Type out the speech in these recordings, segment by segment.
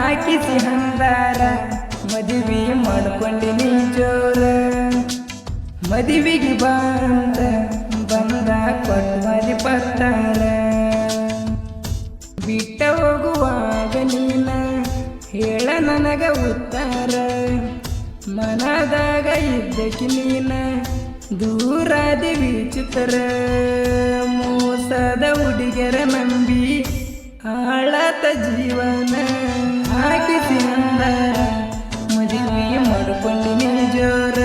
ಹಾಕಿಸಿ ಹಂದಾರ ಮದುವೆ ಮಾಡ್ಕೊಂಡಿನಿ ಜೋರ ಮದುವೆಗೆ ಬಾ ಅಂತ ಬಂದ ಕೊಟ್ಮದಿ ಪತ್ತಾರ ಬಿಟ್ಟ ಹೋಗುವಾಗ ನೀನ ಹೇಳ ನನಗ ಉತ್ತಾರ ಮನದಾಗ ಇದ್ದಕ್ಕೆ ನೀನ ದೂರಾದ ವಿಚಿತ್ರ ಮೋಸದ ಹುಡುಗರ ನಂಬಿ ಆಳತ ಜೀವನ ಹಾಕಿಸಿ ಅಂದಾರ ಮದುವೆ ಮಾಡ್ಕೊಂಡಿನಿ ಜೋರ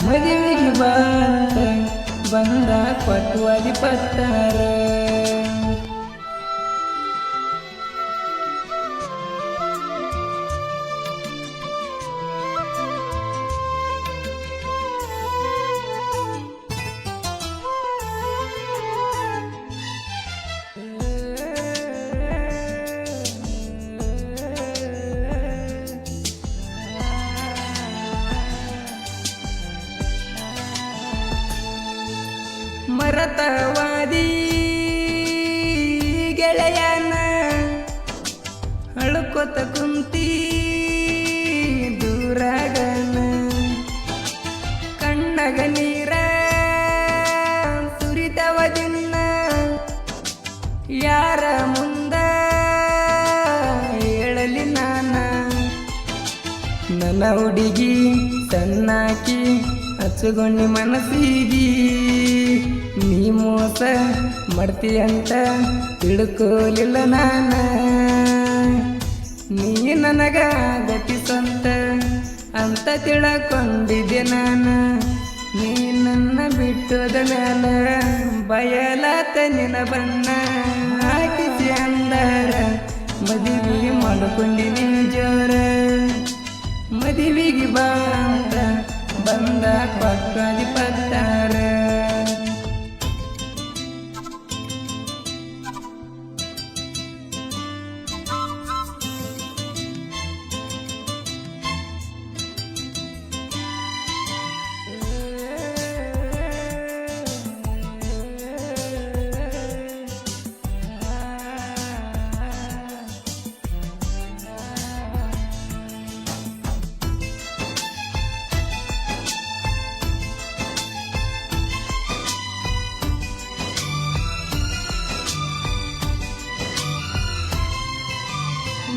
ಮದುವೆಗೆ ಬಾ ಅಂತ ಬಂದ ಕೊಟ್ವಾದಿ ಪತ್ತಾರ ಮರತವಾದಿ ಗೆಳೆಯನ ಅಳುಕೊತ ಕುಂತಿ ದೂರಾಗನ ಕಣ್ಣಗ ನೀರ ಸುರಿತವ ದಿನ ಯಾರ ಮುಂದ ಹೇಳಲಿ ನನ್ನ ಹುಡುಗಿ ಸಣ್ಣಾಕಿ ಹಚ್ಚುಗೊಂಡಿ ಮನಸ್ಸಿಗಿ ನೀ ಮೋಸ ಮಾಡ್ತೀಯಂತ ತಿಳ್ಕೋಲಿಲ್ಲ ನಾನ ನೀ ನನಗ ಗತಿಸಂತ ಅಂತ ತಿಳ್ಕೊಂಡಿದ್ದೆ ನಾನು ನೀ ನನ್ನ ಬಿಟ್ಟೋದ ಮ್ಯಾಲ ಬಯಲಾತ ನಿನ ಬಣ್ಣ ಹಾಕಿಸಿ ಅಂದಾರ ಮದುವೆ ಮಾಡ್ಕೊಂಡಿನಿ ಜೋರ ಮದುವೆಗೆ ಬಾ ಅಂತ ಬಂದ ಕೊಟ್ಟಾದಿ ಪತ್ತಾರ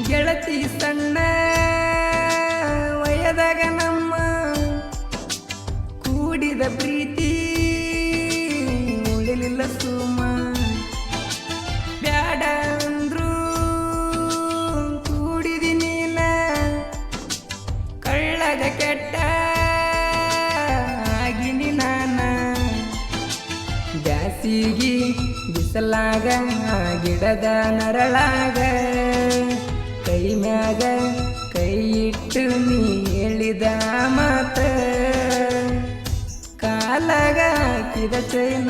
ಗೆಳತಿ ಸಣ್ಣ ವಯದಾಗ ನಮ್ಮ ಕೂಡಿದ ಪ್ರೀತಿ ಉಳಿಲಿಲ್ಲ ಸುಮ ಬ್ಯಾಡ ಅಂದ್ರು ಕೂಡಿದಿ ನೀನ ಕಳ್ಳಗ ಕೆಟ್ಟ ಆಗಿನಿ ನಾನ ಬ್ಯಾಸಿಗಿ ಬಿಸಲಾಗ ಗಿಡದ ನರಳಾಗ ಕೈ ಮ್ಯಾಗ ಕೈ ಇಟ್ಟು ನೀ ಹೇಳಿದ ಮಾತ ಕಾಲಾಗ ಹಾಕಿದ ಚೈನ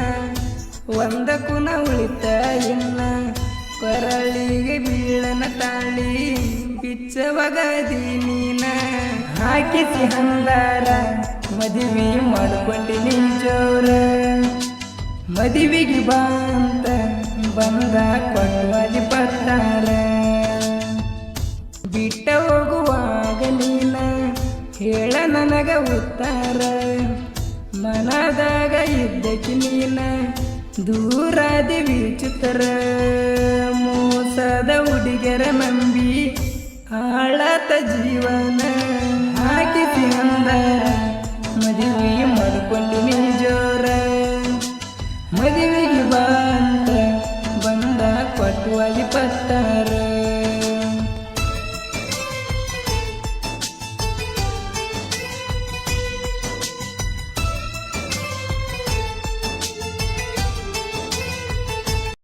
ಒಂದ ಕುನ ಉಳಿತ ಇನ್ನ ಕೊರಳಿಗೆ ಬೀಳನ ತಾಳಿ ಬಿಚ್ಚವಗದಿ ನೀನ ಹಾಕಿಸಿ ಹಂದಾರ ಮದುವೆ ಮಾಡ್ಕೊಂಡಿನಿ ಜೋರ ಮದುವೆಗೆ ಬಾ ಅಂತ ಬಂದ ಕೊಟ್ವಾದಿ ಪತ್ತಾರ ಬಿಟ್ಟ ಹೋಗುವಾಗ ನೀನ ಹೇಳ ನನಗ ಉತ್ತಾರ ಮನದಾಗ ಇದ್ದಕ್ಕೆ ನೀನ ದೂರಾದ ವಿಚಿತ್ರ ಮೋಸದ ಹುಡುಗರ ನಂಬಿ ಆಳತ ಜೀವನ ಹಾಕಿಸಿ ಅಂದಾರ ಮದುವೆ ಮಾಡ್ಕೊಂಡಿನಿ ಜೋರ ಮದುವೆಗೆ ಬಾ ಅಂತ ಬಂದ ಕೊಟ್ವಾದಿ ಪತ್ತಾರ